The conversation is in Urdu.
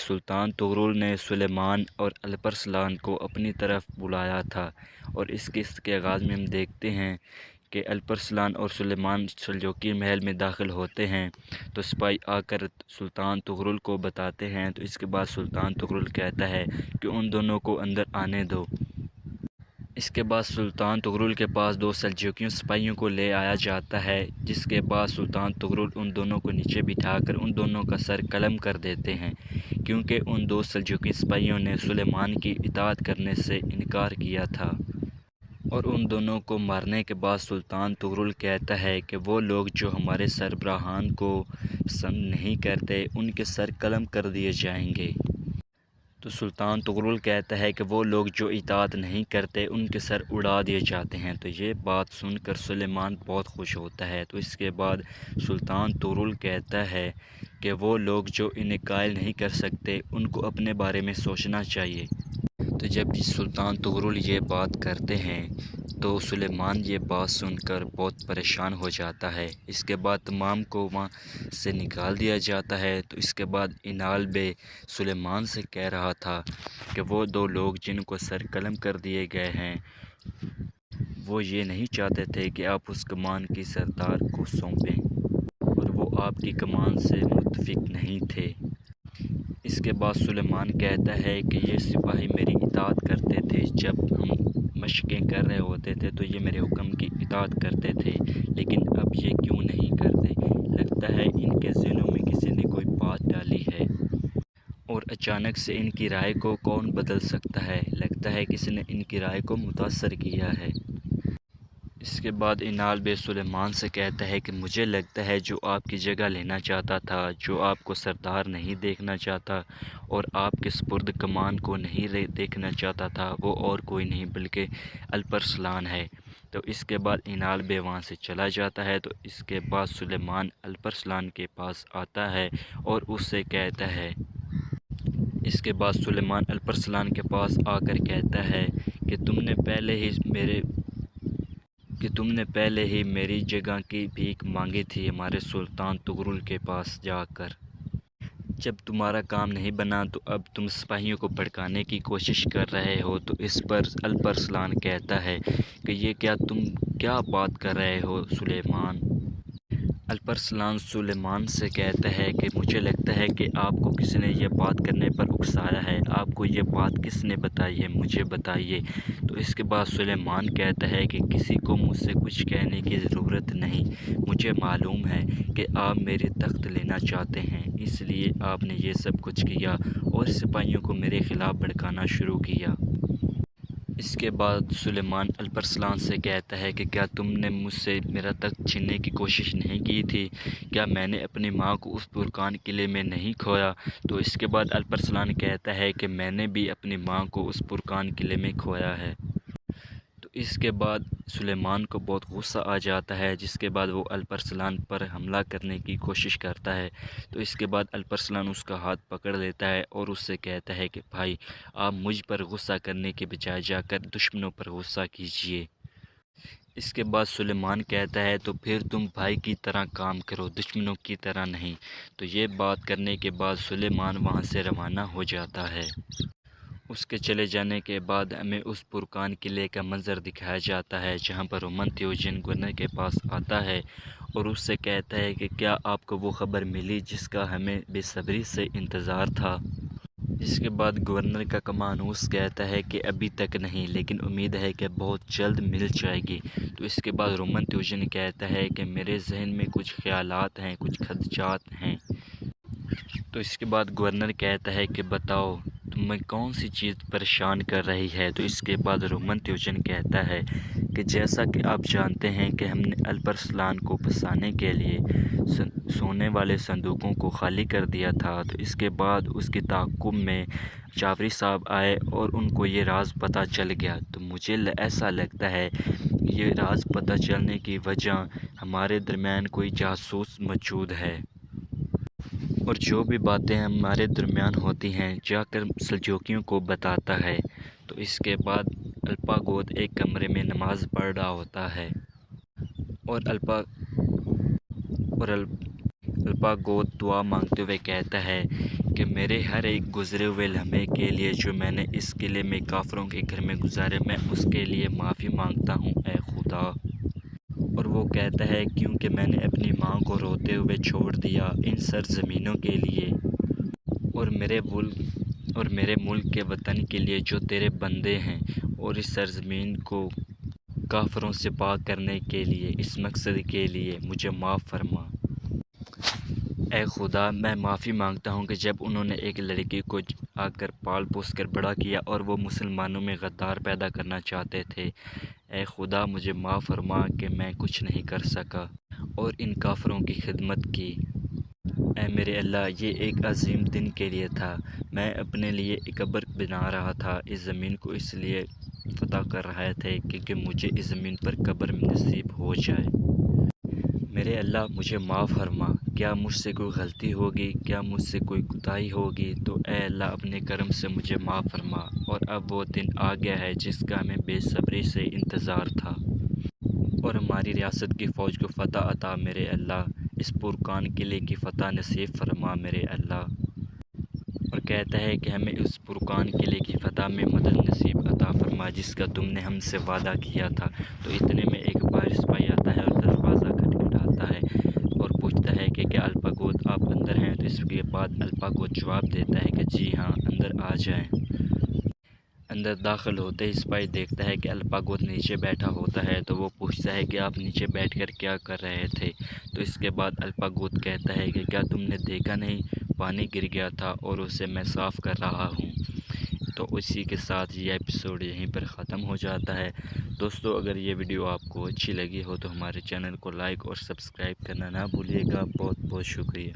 سلطان طغرل نے سلیمان اور الپرسلان کو اپنی طرف بلایا تھا، اور اس قصے کے آغاز میں ہم دیکھتے ہیں کہ الپرسلان اور سلیمان سلجوقی محل میں داخل ہوتے ہیں تو سپاہی آ کر سلطان طغرل کو بتاتے ہیں۔ تو اس کے بعد سلطان طغرل کہتا ہے کہ ان دونوں کو اندر آنے دو۔ اس کے بعد سلطان طغرل کے پاس دو سلجوقیوں سپاہیوں کو لے آیا جاتا ہے، جس کے بعد سلطان طغرل ان دونوں کو نیچے بٹھا کر ان دونوں کا سر قلم کر دیتے ہیں، کیونکہ ان دو سلجوقی سپاہیوں نے سلیمان کی اطاعت کرنے سے انکار کیا تھا۔ اور ان دونوں کو مارنے کے بعد سلطان طغرل کہتا ہے کہ وہ لوگ جو ہمارے سربراہان کو پسند نہیں کرتے ان کے سر قلم کر دیے جائیں گے۔ تو سلطان طغرل کہتا ہے کہ وہ لوگ جو اطاعت نہیں کرتے ان کے سر اڑا دیے جاتے ہیں۔ تو یہ بات سن کر سلیمان بہت خوش ہوتا ہے۔ تو اس کے بعد سلطان طغرل کہتا ہے کہ وہ لوگ جو انہیں قائل نہیں کر سکتے ان کو اپنے بارے میں سوچنا چاہیے۔ تو جب سلطان طغرل یہ بات کرتے ہیں تو سلیمان یہ بات سن کر بہت پریشان ہو جاتا ہے۔ اس کے بعد تمام کو وہاں سے نکال دیا جاتا ہے۔ تو اس کے بعد انال بے سلیمان سے کہہ رہا تھا کہ وہ دو لوگ جن کو سر قلم کر دیے گئے ہیں وہ یہ نہیں چاہتے تھے کہ آپ اس کمان کی سردار کو سونپیں، اور وہ آپ کی کمان سے متفق نہیں تھے۔ اس کے بعد سلیمان کہتا ہے کہ یہ سپاہی میری اطاعت کرتے تھے، جب ہم مشقیں کر رہے ہوتے تھے تو یہ میرے حکم کی اطاعت کرتے تھے، لیکن اب یہ کیوں نہیں کرتے؟ لگتا ہے ان کے ذہنوں میں کسی نے کوئی بات ڈالی ہے، اور اچانک سے ان کی رائے کو کون بدل سکتا ہے؟ لگتا ہے کسی نے ان کی رائے کو متاثر کیا ہے۔ اس کے بعد انال بے سلیمان سے کہتا ہے کہ مجھے لگتا ہے جو آپ کی جگہ لینا چاہتا تھا، جو آپ کو سردار نہیں دیکھنا چاہتا اور آپ کے سپرد کمان کو نہیں دیکھنا چاہتا تھا، وہ اور کوئی نہیں بلکہ الپرسلان ہے۔ تو اس کے بعد انال بے وہاں سے چلا جاتا ہے۔ تو اس کے بعد سلیمان الپرسلان کے پاس آتا ہے اور اس سے کہتا ہے، اس کے بعد سلیمان الپرسلان کے پاس آ کر کہتا ہے کہ تم نے پہلے ہی میری جگہ کی بھیک مانگی تھی ہمارے سلطان طغرل کے پاس جا کر۔ جب تمہارا کام نہیں بنا تو اب تم سپاہیوں کو بھڑکانے کی کوشش کر رہے ہو۔ تو اس پر الپرسلان کہتا ہے کہ یہ تم کیا بات کر رہے ہو سلیمان؟ الپرسلان سلیمان سے کہتا ہے کہ مجھے لگتا ہے کہ آپ کو کسی نے یہ بات کرنے پر اکسایا ہے۔ آپ کو یہ بات کس نے بتائی ہے؟ مجھے بتائیے۔ تو اس کے بعد سلیمان کہتا ہے کہ کسی کو مجھ سے کچھ کہنے کی ضرورت نہیں، مجھے معلوم ہے کہ آپ میری تخت لینا چاہتے ہیں، اس لیے آپ نے یہ سب کچھ کیا اور سپاہیوں کو میرے خلاف بھڑکانا شروع کیا۔ اس کے بعد سلیمان الپرسلان سے کہتا ہے کہ کیا تم نے مجھ سے میرا تخت چھیننے کی کوشش نہیں کی تھی؟ کیا میں نے اپنی ماں کو اس پرکان قلعے میں نہیں کھویا؟ تو اس کے بعد الپرسلان کہتا ہے کہ میں نے بھی اپنی ماں کو اس پرکان قلعے میں کھویا ہے۔ تو اس کے بعد سلیمان کو بہت غصہ آ جاتا ہے، جس کے بعد وہ الپرسلان پر حملہ کرنے کی کوشش کرتا ہے۔ تو اس کے بعد الپرسلان اس کا ہاتھ پکڑ لیتا ہے اور اس سے کہتا ہے کہ بھائی، آپ مجھ پر غصہ کرنے کے بجائے جا کر دشمنوں پر غصہ کیجیے۔ اس کے بعد سلیمان کہتا ہے تو پھر تم بھائی کی طرح کام کرو، دشمنوں کی طرح نہیں۔ تو یہ بات کرنے کے بعد سلیمان وہاں سے روانہ ہو جاتا ہے۔ اس کے چلے جانے کے بعد ہمیں اس پرکان قلعے کا منظر دکھایا جاتا ہے، جہاں پر رومن تیوجن گورنر کے پاس آتا ہے اور اس سے کہتا ہے کہ کیا آپ کو وہ خبر ملی جس کا ہمیں بے صبری سے انتظار تھا؟ اس کے بعد گورنر کا کمانوس کہتا ہے کہ ابھی تک نہیں، لیکن امید ہے کہ بہت جلد مل جائے گی۔ تو اس کے بعد رومن تیوجن کہتا ہے کہ میرے ذہن میں کچھ خیالات ہیں، کچھ خدشات ہیں۔ تو اس کے بعد گورنر کہتا ہے کہ بتاؤ تمہیں کون سی چیز پریشان کر رہی ہے؟ تو اس کے بعد رومن تیوجن کہتا ہے کہ جیسا کہ آپ جانتے ہیں کہ ہم نے الپرسلان کو پھنسانے کے لیے سونے والے صندوقوں کو خالی کر دیا تھا۔ تو اس کے بعد اس کے تعاقب میں چاوری صاحب آئے اور ان کو یہ راز پتہ چل گیا۔ تو مجھے ایسا لگتا ہے کہ یہ راز پتہ چلنے کی وجہ ہمارے درمیان کوئی جاسوس موجود ہے، اور جو بھی باتیں ہمارے درمیان ہوتی ہیں جا کر سلجوقیوں کو بتاتا ہے۔ تو اس کے بعد الپاگود ایک کمرے میں نماز پڑھ رہا ہوتا ہے، اور الپاگوت دعا مانگتے ہوئے کہتا ہے کہ میرے ہر ایک گزرے ہوئے لمحے کے لیے جو میں نے اس قلعے میں کافروں کے گھر میں گزارے، میں اس کے لیے معافی مانگتا ہوں اے خدا۔ اور وہ کہتا ہے کیونکہ میں نے اپنی ماں کو روتے ہوئے چھوڑ دیا ان سرزمینوں کے لیے اور میرے ملک کے وطن کے لیے جو تیرے بندے ہیں، اور اس سرزمین کو کافروں سے پاک کرنے کے لیے، اس مقصد کے لیے مجھے معاف فرما۔ اے خدا، میں معافی مانگتا ہوں کہ جب انہوں نے ایک لڑکی کو آ کر پال پوس کر بڑا کیا اور وہ مسلمانوں میں غدار پیدا کرنا چاہتے تھے، اے خدا مجھے معاف فرما کہ میں کچھ نہیں کر سکا اور ان کافروں کی خدمت کی۔ اے میرے اللہ، یہ ایک عظیم دن کے لیے تھا۔ میں اپنے لیے ایک قبر بنا رہا تھا، اس زمین کو اس لیے فتح کر رہے تھے کہ مجھے اس زمین پر قبر نصیب ہو جائے۔ میرے اللہ مجھے معاف فرما۔ کیا مجھ سے کوئی غلطی ہوگی، کیا مجھ سے کوئی کوتاہی ہوگی تو اے اللہ اپنے کرم سے مجھے معاف فرما۔ اور اب وہ دن آ گیا ہے جس کا ہمیں بے صبری سے انتظار تھا، اور ہماری ریاست کی فوج کو فتح عطا میرے اللہ، اس پرکان قلعے کی فتح نصیب فرما میرے اللہ۔ اور کہتا ہے کہ ہمیں اس پرکان قلعے کی فتح میں مدد نصیب عطا فرما جس کا تم نے ہم سے وعدہ کیا تھا۔ تو اتنے میں ایک بارش پائی آتا ہے اور دروازہ کھٹکھٹاتا ہے اور پوچھتا ہے کہ کیا الپاگوت آپ اندر ہیں؟ تو اس کے بعد الپاگوت جواب دیتا ہے کہ جی ہاں، اندر آ جائیں۔ اندر داخل ہوتے ہی سپاہی دیکھتا ہے کہ الپاگوت نیچے بیٹھا ہوتا ہے، تو وہ پوچھتا ہے کہ آپ نیچے بیٹھ کر کیا کر رہے تھے؟ تو اس کے بعد الپاگوت کہتا ہے کہ کیا تم نے دیکھا نہیں، پانی گر گیا تھا اور اسے میں صاف کر رہا ہوں۔ تو اسی کے ساتھ یہ ایپیسوڈ یہیں پر ختم ہو جاتا ہے۔ دوستو، اگر یہ ویڈیو آپ کو اچھی لگی ہو تو ہمارے چینل کو لائک اور سبسکرائب کرنا نہ بھولیے گا۔ بہت بہت شکریہ۔